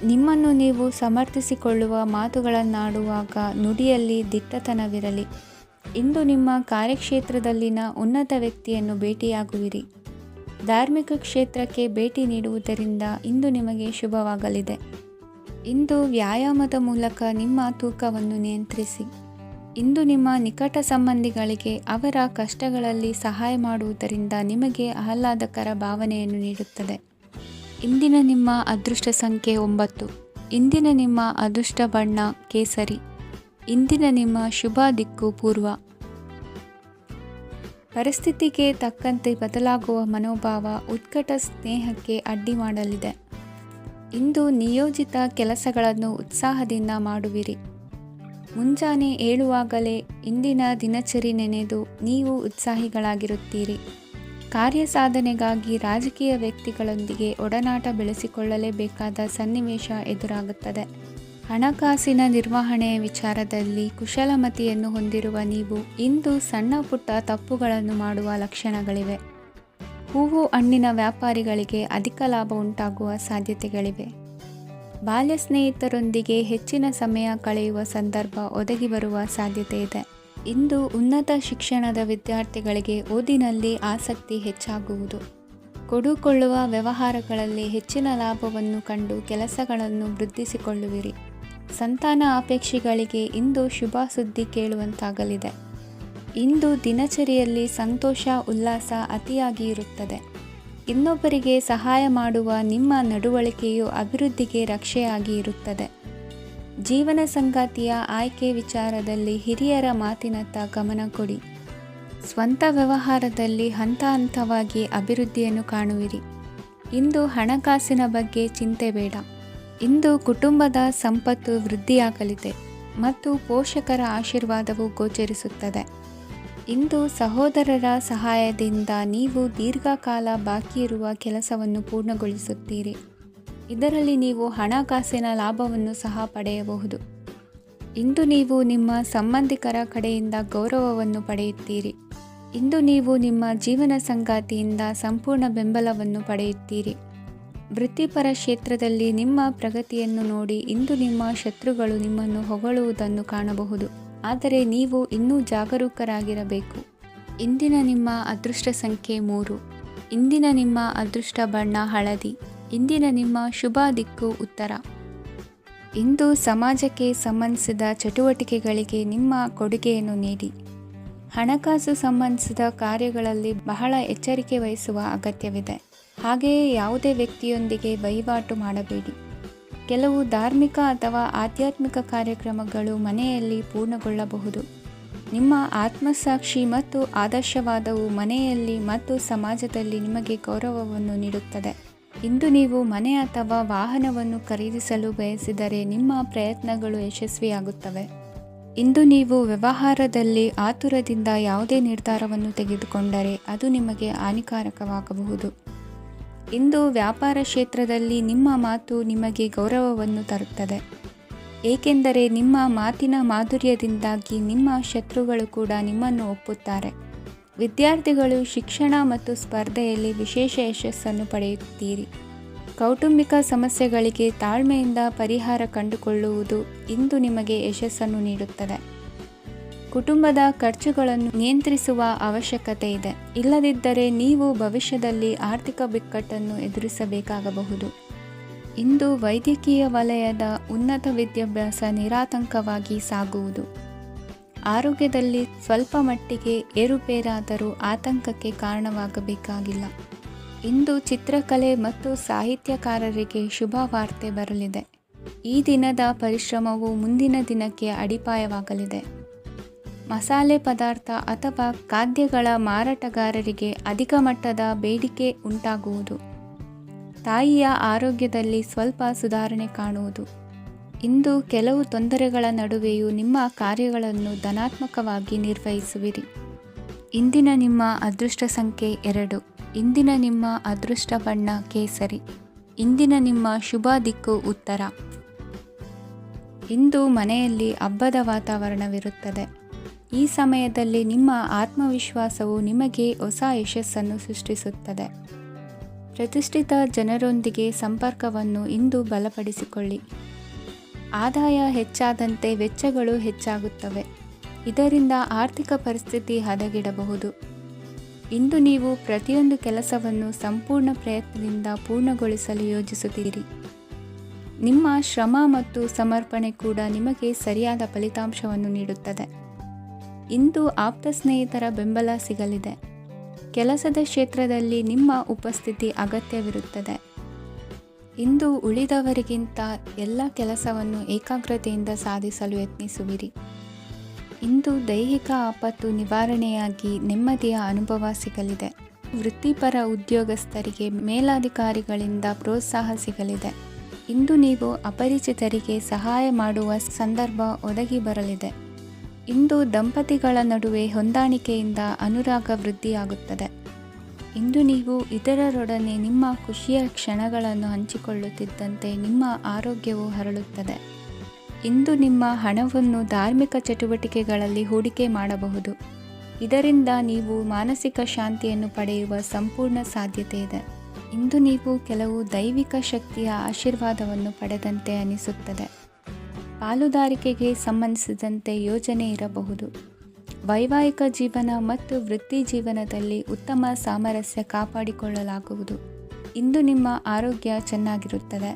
ನಿಮ್ಮನ್ನು ನೀವು ಸಮರ್ಥಿಸಿಕೊಳ್ಳುವ ಮಾತುಗಳನ್ನಾಡುವಾಗ ನುಡಿಯಲ್ಲಿ ದಿಟ್ಟತನವಿರಲಿ. ಇಂದು ನಿಮ್ಮ ಕಾರ್ಯಕ್ಷೇತ್ರದಲ್ಲಿನ ಉನ್ನತ ವ್ಯಕ್ತಿಯನ್ನು ಭೇಟಿಯಾಗುವಿರಿ. ಧಾರ್ಮಿಕ ಕ್ಷೇತ್ರಕ್ಕೆ ಭೇಟಿ ನೀಡುವುದರಿಂದ ಇಂದು ನಿಮಗೆ ಶುಭವಾಗಲಿದೆ. ಇಂದು ವ್ಯಾಯಾಮದ ಮೂಲಕ ನಿಮ್ಮ ತೂಕವನ್ನು ನಿಯಂತ್ರಿಸಿ. ಇಂದು ನಿಮ್ಮ ನಿಕಟ ಸಂಬಂಧಿಗಳಿಗೆ ಅವರ ಕಷ್ಟಗಳಲ್ಲಿ ಸಹಾಯ ಮಾಡುವುದರಿಂದ ನಿಮಗೆ ಆಹ್ಲಾದಕರ ಭಾವನೆಯನ್ನು ನೀಡುತ್ತದೆ. ಇಂದಿನ ನಿಮ್ಮ ಅದೃಷ್ಟ ಸಂಖ್ಯೆ 9. ಇಂದಿನ ನಿಮ್ಮ ಅದೃಷ್ಟ ಬಣ್ಣ ಕೇಸರಿ. ಇಂದಿನ ನಿಮ್ಮ ಶುಭ ದಿಕ್ಕು ಪೂರ್ವ. ಪರಿಸ್ಥಿತಿಗೆ ತಕ್ಕಂತೆ ಬದಲಾಗುವ ಮನೋಭಾವ ಉತ್ಕಟ ಸ್ನೇಹಕ್ಕೆ ಅಡ್ಡಿ ಮಾಡಲಿದೆ. ಇಂದು ನಿಯೋಜಿತ ಕೆಲಸಗಳನ್ನು ಉತ್ಸಾಹದಿಂದ ಮಾಡುವಿರಿ. ಮುಂಜಾನೆ ಏಳುವಾಗಲೇ ಇಂದಿನ ದಿನಚರಿ ನೆನೆದು ನೀವು ಉತ್ಸಾಹಿಗಳಾಗಿರುತ್ತೀರಿ. ಕಾರ್ಯಸಾಧನೆಗಾಗಿ ರಾಜಕೀಯ ವ್ಯಕ್ತಿಗಳೊಂದಿಗೆ ಒಡನಾಟ ಬೆಳೆಸಿಕೊಳ್ಳಲೇಬೇಕಾದ ಸನ್ನಿವೇಶ ಎದುರಾಗುತ್ತದೆ. ಹಣಕಾಸಿನ ನಿರ್ವಹಣೆಯ ವಿಚಾರದಲ್ಲಿ ಕುಶಲಮತಿಯನ್ನು ಹೊಂದಿರುವ ನೀವು ಇಂದು ಸಣ್ಣ ಪುಟ್ಟ ತಪ್ಪುಗಳನ್ನು ಮಾಡುವ ಲಕ್ಷಣಗಳಿವೆ. ಹೂವು ಹಣ್ಣಿನ ವ್ಯಾಪಾರಿಗಳಿಗೆ ಅಧಿಕ ಲಾಭ ಉಂಟಾಗುವ ಸಾಧ್ಯತೆಗಳಿವೆ. ಬಾಲ್ಯ ಸ್ನೇಹಿತರೊಂದಿಗೆ ಹೆಚ್ಚಿನ ಸಮಯ ಕಳೆಯುವ ಸಂದರ್ಭ ಒದಗಿ ಬರುವ ಸಾಧ್ಯತೆ ಇದೆ. ಇಂದು ಉನ್ನತ ಶಿಕ್ಷಣದ ವಿದ್ಯಾರ್ಥಿಗಳಿಗೆ ಓದಿನಲ್ಲಿ ಆಸಕ್ತಿ ಹೆಚ್ಚಾಗುವುದು. ಕೊಡುಕೊಳ್ಳುವ ವ್ಯವಹಾರಗಳಲ್ಲಿ ಹೆಚ್ಚಿನ ಲಾಭವನ್ನು ಕಂಡು ಕೆಲಸಗಳನ್ನು ವೃದ್ಧಿಸಿಕೊಳ್ಳುವಿರಿ. ಸಂತಾನ ಅಪೇಕ್ಷಿಗಳಿಗೆ ಇಂದು ಶುಭ ಸುದ್ದಿ ಕೇಳುವಂತಾಗಲಿದೆ. ಇಂದು ದಿನಚರಿಯಲ್ಲಿ ಸಂತೋಷ ಉಲ್ಲಾಸ ಅತಿಯಾಗಿ ಇರುತ್ತದೆ. ಇನ್ನೊಬ್ಬರಿಗೆ ಸಹಾಯ ಮಾಡುವ ನಿಮ್ಮ ನಡವಳಿಕೆಯು ಅಭಿವೃದ್ಧಿಗೆ ರಕ್ಷೆಯಾಗಿ ಇರುತ್ತದೆ. ಜೀವನ ಸಂಗಾತಿಯ ಆಯ್ಕೆ ವಿಚಾರದಲ್ಲಿ ಹಿರಿಯರ ಮಾತಿನತ್ತ ಗಮನ ಕೊಡಿ. ಸ್ವಂತ ವ್ಯವಹಾರದಲ್ಲಿ ಹಂತ ಹಂತವಾಗಿ ಅಭಿವೃದ್ಧಿಯನ್ನು ಕಾಣುವಿರಿ. ಇಂದು ಹಣಕಾಸಿನ ಬಗ್ಗೆ ಚಿಂತೆ ಬೇಡ. ಇಂದು ಕುಟುಂಬದ ಸಂಪತ್ತು ವೃದ್ಧಿಯಾಗಲಿದೆ ಮತ್ತು ಪೋಷಕರ ಆಶೀರ್ವಾದವು ಗೋಚರಿಸುತ್ತದೆ. ಇಂದು ಸಹೋದರರ ಸಹಾಯದಿಂದ ನೀವು ದೀರ್ಘಕಾಲ ಬಾಕಿ ಇರುವ ಕೆಲಸವನ್ನು ಪೂರ್ಣಗೊಳಿಸುತ್ತೀರಿ. ಇದರಲ್ಲಿ ನೀವು ಹಣಕಾಸಿನ ಲಾಭವನ್ನು ಸಹ ಪಡೆಯಬಹುದು. ಇಂದು ನೀವು ನಿಮ್ಮ ಸಂಬಂಧಿಕರ ಕಡೆಯಿಂದ ಗೌರವವನ್ನು ಪಡೆಯುತ್ತೀರಿ. ಇಂದು ನೀವು ನಿಮ್ಮ ಜೀವನ ಸಂಗಾತಿಯಿಂದ ಸಂಪೂರ್ಣ ಬೆಂಬಲವನ್ನು ಪಡೆಯುತ್ತೀರಿ. ವೃತ್ತಿಪರ ಕ್ಷೇತ್ರದಲ್ಲಿ ನಿಮ್ಮ ಪ್ರಗತಿಯನ್ನು ನೋಡಿ ಇಂದು ನಿಮ್ಮ ಶತ್ರುಗಳು ನಿಮ್ಮನ್ನು ಹೊಗಳುವುದನ್ನು ಕಾಣಬಹುದು. ಆದರೆ ನೀವು ಇನ್ನೂ ಜಾಗರೂಕರಾಗಿರಬೇಕು. ಇಂದಿನ ನಿಮ್ಮ ಅದೃಷ್ಟ ಸಂಖ್ಯೆ 3. ಇಂದಿನ ನಿಮ್ಮ ಅದೃಷ್ಟ ಬಣ್ಣ ಹಳದಿ. ಇಂದಿನ ನಿಮ್ಮ ಶುಭ ದಿಕ್ಕು ಉತ್ತರ. ಇಂದು ಸಮಾಜಕ್ಕೆ ಸಂಬಂಧಿಸಿದ ಚಟುವಟಿಕೆಗಳಿಗೆ ನಿಮ್ಮ ಕೊಡುಗೆಯನ್ನು ನೀಡಿ. ಹಣಕಾಸು ಸಂಬಂಧಿಸಿದ ಕಾರ್ಯಗಳಲ್ಲಿ ಬಹಳ ಎಚ್ಚರಿಕೆ ವಹಿಸುವ ಅಗತ್ಯವಿದೆ. ಹಾಗೆಯೇ ಯಾವುದೇ ವ್ಯಕ್ತಿಯೊಂದಿಗೆ ವಹಿವಾಟು ಮಾಡಬೇಡಿ. ಕೆಲವು ಧಾರ್ಮಿಕ ಅಥವಾ ಆಧ್ಯಾತ್ಮಿಕ ಕಾರ್ಯಕ್ರಮಗಳು ಮನೆಯಲ್ಲಿ ಪೂರ್ಣಗೊಳ್ಳಬಹುದು. ನಿಮ್ಮ ಆತ್ಮಸಾಕ್ಷಿ ಮತ್ತು ಆದರ್ಶವಾದವು ಮನೆಯಲ್ಲಿ ಮತ್ತು ಸಮಾಜದಲ್ಲಿ ನಿಮಗೆ ಗೌರವವನ್ನು ನೀಡುತ್ತದೆ. ಇಂದು ನೀವು ಮನೆ ಅಥವಾ ವಾಹನವನ್ನು ಖರೀದಿಸಲು ಬಯಸಿದರೆ ನಿಮ್ಮ ಪ್ರಯತ್ನಗಳು ಯಶಸ್ವಿಯಾಗುತ್ತವೆ. ಇಂದು ನೀವು ವ್ಯವಹಾರದಲ್ಲಿ ಆತುರದಿಂದ ಯಾವುದೇ ನಿರ್ಧಾರವನ್ನು ತೆಗೆದುಕೊಂಡರೆ ಅದು ನಿಮಗೆ ಹಾನಿಕಾರಕವಾಗಬಹುದು. ಇಂದು ವ್ಯಾಪಾರ ಕ್ಷೇತ್ರದಲ್ಲಿ ನಿಮ್ಮ ಮಾತು ನಿಮಗೆ ಗೌರವವನ್ನು ತರುತ್ತದೆ, ಏಕೆಂದರೆ ನಿಮ್ಮ ಮಾತಿನ ಮಾಧುರ್ಯದಿಂದಾಗಿ ನಿಮ್ಮ ಶತ್ರುಗಳು ಕೂಡ ನಿಮ್ಮನ್ನು ಒಪ್ಪುತ್ತಾರೆ. ವಿದ್ಯಾರ್ಥಿಗಳು ಶಿಕ್ಷಣ ಮತ್ತು ಸ್ಪರ್ಧೆಯಲ್ಲಿ ವಿಶೇಷ ಯಶಸ್ಸನ್ನು ಪಡೆಯುತ್ತೀರಿ. ಕೌಟುಂಬಿಕ ಸಮಸ್ಯೆಗಳಿಗೆ ತಾಳ್ಮೆಯಿಂದ ಪರಿಹಾರ ಕಂಡುಕೊಳ್ಳುವುದು ಇಂದು ನಿಮಗೆ ಯಶಸ್ಸನ್ನು ನೀಡುತ್ತದೆ. ಕುಟುಂಬದ ಖರ್ಚುಗಳನ್ನು ನಿಯಂತ್ರಿಸುವ ಅವಶ್ಯಕತೆ ಇದೆ. ಇಲ್ಲದಿದ್ದರೆ ನೀವು ಭವಿಷ್ಯದಲ್ಲಿ ಆರ್ಥಿಕ ಬಿಕ್ಕಟ್ಟನ್ನು ಎದುರಿಸಬೇಕಾಗಬಹುದು. ಇಂದು ವೈದ್ಯಕೀಯ ವಲಯದ ಉನ್ನತ ವಿದ್ಯಾಭ್ಯಾಸ ನಿರಾತಂಕವಾಗಿ ಸಾಗುವುದು. ಆರೋಗ್ಯದಲ್ಲಿ ಸ್ವಲ್ಪ ಮಟ್ಟಿಗೆ ಏರುಪೇರಾದರೂ ಆತಂಕಕ್ಕೆ ಕಾರಣವಾಗಬೇಕಾಗಿಲ್ಲ. ಇಂದು ಚಿತ್ರಕಲೆ ಮತ್ತು ಸಾಹಿತ್ಯಕಾರರಿಗೆ ಶುಭ ವಾರ್ತೆ ಬರಲಿದೆ. ಈ ದಿನದ ಪರಿಶ್ರಮವು ಮುಂದಿನ ದಿನಕ್ಕೆ ಅಡಿಪಾಯವಾಗಲಿದೆ. ಮಸಾಲೆ ಪದಾರ್ಥ ಅಥವಾ ಖಾದ್ಯಗಳ ಮಾರಾಟಗಾರರಿಗೆ ಅಧಿಕ ಮಟ್ಟದ ಬೇಡಿಕೆ ಉಂಟಾಗುವುದು. ತಾಯಿಯ ಆರೋಗ್ಯದಲ್ಲಿ ಸ್ವಲ್ಪ ಸುಧಾರಣೆ ಕಾಣುವುದು. ಇಂದು ಕೆಲವು ತೊಂದರೆಗಳ ನಡುವೆಯೂ ನಿಮ್ಮ ಕಾರ್ಯಗಳನ್ನು ಧನಾತ್ಮಕವಾಗಿ ನಿರ್ವಹಿಸುವಿರಿ. ಇಂದಿನ ನಿಮ್ಮ ಅದೃಷ್ಟ ಸಂಖ್ಯೆ 2. ಇಂದಿನ ನಿಮ್ಮ ಅದೃಷ್ಟ ಬಣ್ಣ ಕೇಸರಿ. ಇಂದಿನ ನಿಮ್ಮ ಶುಭ ದಿಕ್ಕು ಉತ್ತರ. ಇಂದು ಮನೆಯಲ್ಲಿ ಹಬ್ಬದ ವಾತಾವರಣವಿರುತ್ತದೆ. ಈ ಸಮಯದಲ್ಲಿ ನಿಮ್ಮ ಆತ್ಮವಿಶ್ವಾಸವು ನಿಮಗೆ ಹೊಸ ಯಶಸ್ಸನ್ನು ಸೃಷ್ಟಿಸುತ್ತದೆ. ಪ್ರತಿಷ್ಠಿತ ಜನರೊಂದಿಗೆ ಸಂಪರ್ಕವನ್ನು ಇಂದು ಬಲಪಡಿಸಿಕೊಳ್ಳಿ. ಆದಾಯ ಹೆಚ್ಚಾದಂತೆ ವೆಚ್ಚಗಳು ಹೆಚ್ಚಾಗುತ್ತವೆ. ಇದರಿಂದ ಆರ್ಥಿಕ ಪರಿಸ್ಥಿತಿ ಹದಗೆಡಬಹುದು. ಇಂದು ನೀವು ಪ್ರತಿಯೊಂದು ಕೆಲಸವನ್ನು ಸಂಪೂರ್ಣ ಪ್ರಯತ್ನದಿಂದ ಪೂರ್ಣಗೊಳಿಸಲು ಯೋಜಿಸುತ್ತೀರಿ. ನಿಮ್ಮ ಶ್ರಮ ಮತ್ತು ಸಮರ್ಪಣೆ ಕೂಡ ನಿಮಗೆ ಸರಿಯಾದ ಫಲಿತಾಂಶವನ್ನು ನೀಡುತ್ತದೆ. ಇಂದು ಆಪ್ತ ಸ್ನೇಹಿತರ ಬೆಂಬಲ ಸಿಗಲಿದೆ. ಕೆಲಸದ ಕ್ಷೇತ್ರದಲ್ಲಿ ನಿಮ್ಮ ಉಪಸ್ಥಿತಿ ಅಗತ್ಯವಿರುತ್ತದೆ. ಇಂದು ಉಳಿದವರಿಗಿಂತ ಎಲ್ಲ ಕೆಲಸವನ್ನು ಏಕಾಗ್ರತೆಯಿಂದ ಸಾಧಿಸಲು ಯತ್ನಿಸುವಿರಿ. ಇಂದು ದೈಹಿಕ ಆಪತ್ತು ನಿವಾರಣೆಯಾಗಿ ನೆಮ್ಮದಿಯ ಅನುಭವ ಸಿಗಲಿದೆ. ವೃತ್ತಿಪರ ಉದ್ಯೋಗಸ್ಥರಿಗೆ ಮೇಲಾಧಿಕಾರಿಗಳಿಂದ ಪ್ರೋತ್ಸಾಹ ಸಿಗಲಿದೆ. ಇಂದು ನೀವು ಅಪರಿಚಿತರಿಗೆ ಸಹಾಯ ಮಾಡುವ ಸಂದರ್ಭ ಒದಗಿ ಬರಲಿದೆ. ಇಂದು ದಂಪತಿಗಳ ನಡುವೆ ಹೊಂದಾಣಿಕೆಯಿಂದ ಅನುರಾಗ ವೃದ್ಧಿಯಾಗುತ್ತದೆ. ಇಂದು ನೀವು ಇತರರೊಡನೆ ನಿಮ್ಮ ಖುಷಿಯ ಕ್ಷಣಗಳನ್ನು ಹಂಚಿಕೊಳ್ಳುತ್ತಿದ್ದಂತೆ ನಿಮ್ಮ ಆರೋಗ್ಯವು ಹರಳುತ್ತದೆ. ಇಂದು ನಿಮ್ಮ ಹಣವನ್ನು ಧಾರ್ಮಿಕ ಚಟುವಟಿಕೆಗಳಲ್ಲಿ ಹೂಡಿಕೆ ಮಾಡಬಹುದು. ಇದರಿಂದ ನೀವು ಮಾನಸಿಕ ಶಾಂತಿಯನ್ನು ಪಡೆಯುವ ಸಂಪೂರ್ಣ ಸಾಧ್ಯತೆ ಇದೆ. ಇಂದು ನೀವು ಕೆಲವು ದೈವಿಕ ಶಕ್ತಿಯ ಆಶೀರ್ವಾದವನ್ನು ಪಡೆದಂತೆ ಅನಿಸುತ್ತದೆ. ಪಾಲುದಾರಿಕೆಗೆ ಸಂಬಂಧಿಸಿದಂತೆ ಯೋಜನೆ ಇರಬಹುದು. ವೈವಾಹಿಕ ಜೀವನ ಮತ್ತು ವೃತ್ತಿ ಜೀವನದಲ್ಲಿ ಉತ್ತಮ ಸಾಮರಸ್ಯ ಕಾಪಾಡಿಕೊಳ್ಳಲಾಗುವುದು. ಇಂದು ನಿಮ್ಮ ಆರೋಗ್ಯ ಚೆನ್ನಾಗಿರುತ್ತದೆ.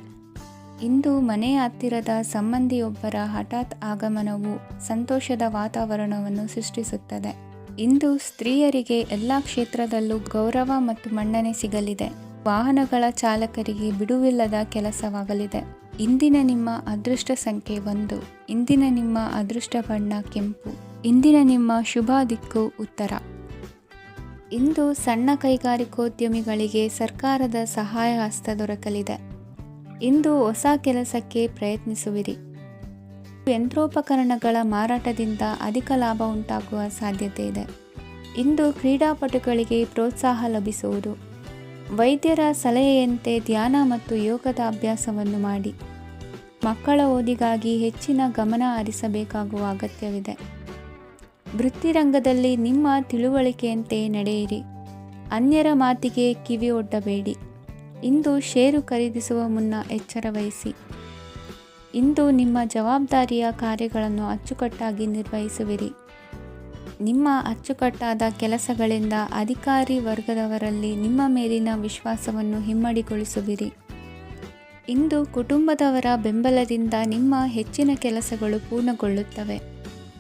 ಇಂದು ಮನೆಯ ಹತ್ತಿರದ ಸಂಬಂಧಿಯೊಬ್ಬರ ಹಠಾತ್ ಆಗಮನವು ಸಂತೋಷದ ವಾತಾವರಣವನ್ನು ಸೃಷ್ಟಿಸುತ್ತದೆ. ಇಂದು ಸ್ತ್ರೀಯರಿಗೆ ಎಲ್ಲ ಕ್ಷೇತ್ರದಲ್ಲೂ ಗೌರವ ಮತ್ತು ಮನ್ನಣೆ ಸಿಗಲಿದೆ. ವಾಹನಗಳ ಚಾಲಕರಿಗೆ ಬಿಡುವಿಲ್ಲದ ಕೆಲಸವಾಗಲಿದೆ. ಇಂದಿನ ನಿಮ್ಮ ಅದೃಷ್ಟ ಸಂಖ್ಯೆ 1. ಇಂದಿನ ನಿಮ್ಮ ಅದೃಷ್ಟ ಬಣ್ಣ ಕೆಂಪು. ಇಂದಿನ ನಿಮ್ಮ ಶುಭ ದಿಕ್ಕು ಉತ್ತರ. ಇಂದು ಸಣ್ಣ ಕೈಗಾರಿಕೋದ್ಯಮಿಗಳಿಗೆ ಸರ್ಕಾರದ ಸಹಾಯ ಹಸ್ತ ದೊರಕಲಿದೆ. ಇಂದು ಹೊಸ ಕೆಲಸಕ್ಕೆ ಪ್ರಯತ್ನಿಸುವಿರಿ. ಯಂತ್ರೋಪಕರಣಗಳ ಮಾರಾಟದಿಂದ ಅಧಿಕ ಲಾಭ ಉಂಟಾಗುವ ಸಾಧ್ಯತೆ ಇದೆ. ಇಂದು ಕ್ರೀಡಾಪಟುಗಳಿಗೆ ಪ್ರೋತ್ಸಾಹ ಲಭಿಸುವುದು. ವೈದ್ಯರ ಸಲಹೆಯಂತೆ ಧ್ಯಾನ ಮತ್ತು ಯೋಗದ ಅಭ್ಯಾಸವನ್ನು ಮಾಡಿ. ಮಕ್ಕಳ ಓದಿಗಾಗಿ ಹೆಚ್ಚಿನ ಗಮನ ಹರಿಸಬೇಕಾಗುವ ಅಗತ್ಯವಿದೆ. ವೃತ್ತಿರಂಗದಲ್ಲಿ ನಿಮ್ಮ ತಿಳುವಳಿಕೆಯಂತೆ ನಡೆಯಿರಿ. ಅನ್ಯರ ಮಾತಿಗೆ ಕಿವಿ ಒಡ್ಡಬೇಡಿ. ಇಂದು ಷೇರು ಖರೀದಿಸುವ ಮುನ್ನ ಎಚ್ಚರ ವಹಿಸಿ. ಇಂದು ನಿಮ್ಮ ಜವಾಬ್ದಾರಿಯ ಕಾರ್ಯಗಳನ್ನು ಅಚ್ಚುಕಟ್ಟಾಗಿ ನಿರ್ವಹಿಸುವಿರಿ. ನಿಮ್ಮ ಅಚ್ಚುಕಟ್ಟಾದ ಕೆಲಸಗಳಿಂದ ಅಧಿಕಾರಿ ವರ್ಗದವರಲ್ಲಿ ನಿಮ್ಮ ಮೇಲಿನ ವಿಶ್ವಾಸವನ್ನು ಇಮ್ಮಡಿಗೊಳಿಸುವಿರಿ. ಇಂದು ಕುಟುಂಬದವರ ಬೆಂಬಲದಿಂದ ನಿಮ್ಮ ಹೆಚ್ಚಿನ ಕೆಲಸಗಳು ಪೂರ್ಣಗೊಳ್ಳುತ್ತವೆ.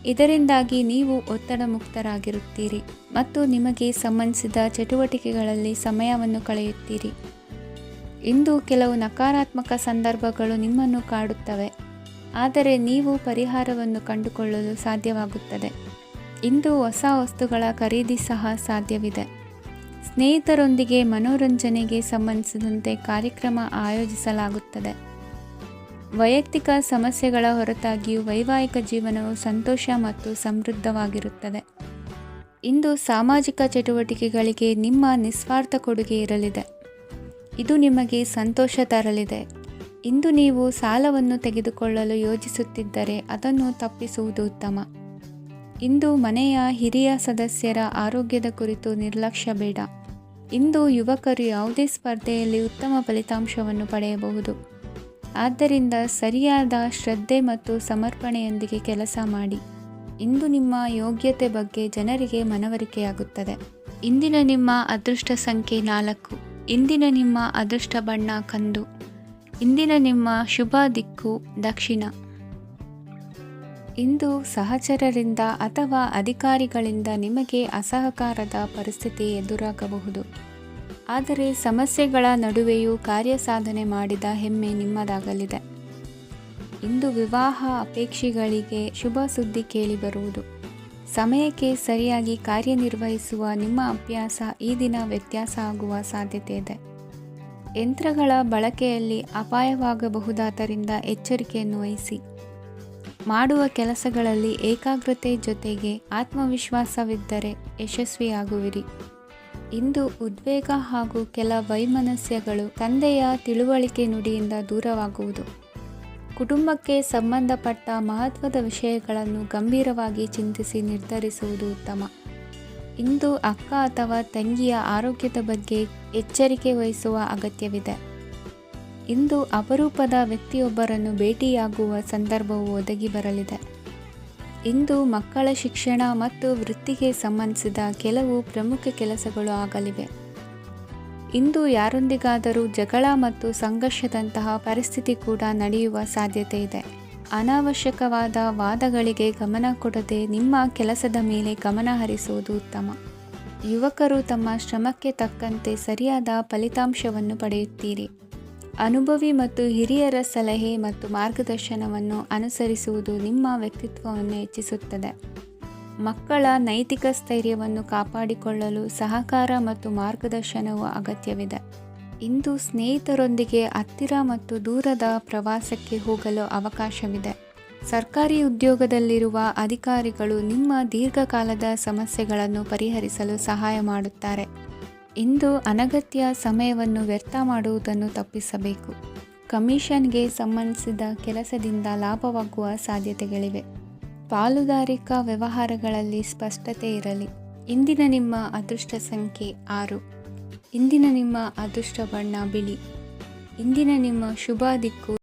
ಇದರಿಂದಾಗಿ ನೀವು ಒತ್ತಡ ಮುಕ್ತರಾಗಿರುತ್ತೀರಿ ಮತ್ತು ನಿಮಗೆ ಸಂಬಂಧಿಸಿದ ಚಟುವಟಿಕೆಗಳಲ್ಲಿ ಸಮಯವನ್ನು ಕಳೆಯುತ್ತೀರಿ. ಇಂದು ಕೆಲವು ನಕಾರಾತ್ಮಕ ಸಂದರ್ಭಗಳು ನಿಮ್ಮನ್ನು ಕಾಡುತ್ತವೆ, ಆದರೆ ನೀವು ಪರಿಹಾರವನ್ನು ಕಂಡುಕೊಳ್ಳಲು ಸಾಧ್ಯವಾಗುತ್ತದೆ. ಇಂದು ಹೊಸ ವಸ್ತುಗಳ ಖರೀದಿ ಸಹ ಸಾಧ್ಯವಿದೆ. ಸ್ನೇಹಿತರೊಂದಿಗೆ ಮನೋರಂಜನೆಗೆ ಸಂಬಂಧಿಸಿದಂತೆ ಕಾರ್ಯಕ್ರಮ ಆಯೋಜಿಸಲಾಗುತ್ತದೆ. ವೈಯಕ್ತಿಕ ಸಮಸ್ಯೆಗಳ ಹೊರತಾಗಿಯೂ ವೈವಾಹಿಕ ಜೀವನವು ಸಂತೋಷ ಮತ್ತು ಸಮೃದ್ಧವಾಗಿರುತ್ತದೆ. ಇಂದು ಸಾಮಾಜಿಕ ಚಟುವಟಿಕೆಗಳಿಗೆ ನಿಮ್ಮ ನಿಸ್ವಾರ್ಥ ಕೊಡುಗೆ ಇರಲಿದೆ. ಇದು ನಿಮಗೆ ಸಂತೋಷ ತರಲಿದೆ. ಇಂದು ನೀವು ಸಾಲವನ್ನು ತೆಗೆದುಕೊಳ್ಳಲು ಯೋಜಿಸುತ್ತಿದ್ದರೆ ಅದನ್ನು ತಪ್ಪಿಸುವುದು ಉತ್ತಮ. ಇಂದು ಮನೆಯ ಹಿರಿಯ ಸದಸ್ಯರ ಆರೋಗ್ಯದ ಕುರಿತು ನಿರ್ಲಕ್ಷ್ಯ ಬೇಡ. ಇಂದು ಯುವಕರು ಯಾವುದೇ ಸ್ಪರ್ಧೆಯಲ್ಲಿ ಉತ್ತಮ ಫಲಿತಾಂಶವನ್ನು ಪಡೆಯಬಹುದು. ಆದ್ದರಿಂದ ಸರಿಯಾದ ಶ್ರದ್ಧೆ ಮತ್ತು ಸಮರ್ಪಣೆಯೊಂದಿಗೆ ಕೆಲಸ ಮಾಡಿ. ಇಂದು ನಿಮ್ಮ ಯೋಗ್ಯತೆ ಬಗ್ಗೆ ಜನರಿಗೆ ಮನವರಿಕೆಯಾಗುತ್ತದೆ. ಇಂದಿನ ನಿಮ್ಮ ಅದೃಷ್ಟ ಸಂಖ್ಯೆ 4. ಇಂದಿನ ನಿಮ್ಮ ಅದೃಷ್ಟ ಬಣ್ಣ ಕಂದು. ಇಂದಿನ ನಿಮ್ಮ ಶುಭ ದಿಕ್ಕು ದಕ್ಷಿಣ. ಇಂದು ಸಹಚರರಿಂದ ಅಥವಾ ಅಧಿಕಾರಿಗಳಿಂದ ನಿಮಗೆ ಅಸಹಕಾರದ ಪರಿಸ್ಥಿತಿ ಎದುರಾಗಬಹುದು. ಆದರೆ ಸಮಸ್ಯೆಗಳ ನಡುವೆಯೂ ಕಾರ್ಯಸಾಧನೆ ಮಾಡಿದ ಹೆಮ್ಮೆ ನಿಮ್ಮದಾಗಲಿದೆ. ಇಂದು ವಿವಾಹ ಅಪೇಕ್ಷಿಗಳಿಗೆ ಶುಭ ಸುದ್ದಿ ಕೇಳಿಬರುವುದು. ಸಮಯಕ್ಕೆ ಸರಿಯಾಗಿ ಕಾರ್ಯನಿರ್ವಹಿಸುವ ನಿಮ್ಮ ಅಭ್ಯಾಸ ಈ ದಿನ ವ್ಯತ್ಯಾಸ ಆಗುವ ಸಾಧ್ಯತೆ ಇದೆ. ಯಂತ್ರಗಳ ಬಳಕೆಯಲ್ಲಿ ಅಪಾಯವಾಗಬಹುದಾದ್ದರಿಂದ ಎಚ್ಚರಿಕೆಯನ್ನು ವಹಿಸಿ. ಮಾಡುವ ಕೆಲಸಗಳಲ್ಲಿ ಏಕಾಗ್ರತೆ ಜೊತೆಗೆ ಆತ್ಮವಿಶ್ವಾಸವಿದ್ದರೆ ಯಶಸ್ವಿಯಾಗುವಿರಿ. ಇಂದು ಉದ್ವೇಗ ಹಾಗೂ ಕೆಲ ವೈಮನಸ್ಯಗಳು ತಂದೆಯ ತಿಳುವಳಿಕೆ ನುಡಿಯಿಂದ ದೂರವಾಗುವುದು. ಕುಟುಂಬಕ್ಕೆ ಸಂಬಂಧಪಟ್ಟ ಮಹತ್ವದ ವಿಷಯಗಳನ್ನು ಗಂಭೀರವಾಗಿ ಚಿಂತಿಸಿ ನಿರ್ಧರಿಸುವುದು ಉತ್ತಮ. ಇಂದು ಅಕ್ಕ ಅಥವಾ ತಂಗಿಯ ಆರೋಗ್ಯದ ಬಗ್ಗೆ ಎಚ್ಚರಿಕೆ ವಹಿಸುವ ಅಗತ್ಯವಿದೆ. ಇಂದು ಅಪರೂಪದ ವ್ಯಕ್ತಿಯೊಬ್ಬರನ್ನು ಭೇಟಿಯಾಗುವ ಸಂದರ್ಭವು ಒದಗಿ ಬರಲಿದೆ. ಇಂದು ಮಕ್ಕಳ ಶಿಕ್ಷಣ ಮತ್ತು ವೃತ್ತಿಗೆ ಸಂಬಂಧಿಸಿದ ಕೆಲವು ಪ್ರಮುಖ ಕೆಲಸಗಳು ಆಗಲಿವೆ. ಇಂದು ಯಾರೊಂದಿಗಾದರೂ ಜಗಳ ಮತ್ತು ಸಂಘರ್ಷದಂತಹ ಪರಿಸ್ಥಿತಿ ಕೂಡ ನಡೆಯುವ ಸಾಧ್ಯತೆ ಇದೆ. ಅನಾವಶ್ಯಕವಾದ ವಾದಗಳಿಗೆ ಗಮನ ಕೊಡದೆ ನಿಮ್ಮ ಕೆಲಸದ ಮೇಲೆ ಗಮನ ಹರಿಸುವುದು ಉತ್ತಮ. ಯುವಕರು ತಮ್ಮ ಶ್ರಮಕ್ಕೆ ತಕ್ಕಂತೆ ಸರಿಯಾದ ಫಲಿತಾಂಶವನ್ನು ಪಡೆಯುತ್ತೀರಿ. ಅನುಭವಿ ಮತ್ತು ಹಿರಿಯರ ಸಲಹೆ ಮತ್ತು ಮಾರ್ಗದರ್ಶನವನ್ನು ಅನುಸರಿಸುವುದು ನಿಮ್ಮ ವ್ಯಕ್ತಿತ್ವವನ್ನು ಹೆಚ್ಚಿಸುತ್ತದೆ. ಮಕ್ಕಳ ನೈತಿಕ ಸ್ಥೈರ್ಯವನ್ನು ಕಾಪಾಡಿಕೊಳ್ಳಲು ಸಹಕಾರ ಮತ್ತು ಮಾರ್ಗದರ್ಶನವು ಅಗತ್ಯವಿದೆ. ಇಂದು ಸ್ನೇಹಿತರೊಂದಿಗೆ ಹತ್ತಿರ ಮತ್ತು ದೂರದ ಪ್ರವಾಸಕ್ಕೆ ಹೋಗಲು ಅವಕಾಶವಿದೆ. ಸರ್ಕಾರಿ ಉದ್ಯೋಗದಲ್ಲಿರುವ ಅಧಿಕಾರಿಗಳು ನಿಮ್ಮ ದೀರ್ಘಕಾಲದ ಸಮಸ್ಯೆಗಳನ್ನು ಪರಿಹರಿಸಲು ಸಹಾಯ ಮಾಡುತ್ತಾರೆ. ಇಂದು ಅನಗತ್ಯ ಸಮಯವನ್ನು ವ್ಯರ್ಥ ಮಾಡುವುದನ್ನು ತಪ್ಪಿಸಬೇಕು. ಕಮಿಷನ್ಗೆ ಸಂಬಂಧಿಸಿದ ಕೆಲಸದಿಂದ ಲಾಭವಾಗುವ ಸಾಧ್ಯತೆಗಳಿವೆ. ಪಾಲುದಾರಿಕಾ ವ್ಯವಹಾರಗಳಲ್ಲಿ ಸ್ಪಷ್ಟತೆ ಇರಲಿ. ಇಂದಿನ ನಿಮ್ಮ ಅದೃಷ್ಟ ಸಂಖ್ಯೆ 6. ಇಂದಿನ ನಿಮ್ಮ ಅದೃಷ್ಟ ಬಣ್ಣ ಬಿಳಿ. ಇಂದಿನ ನಿಮ್ಮ ಶುಭ ದಿಕ್ಕು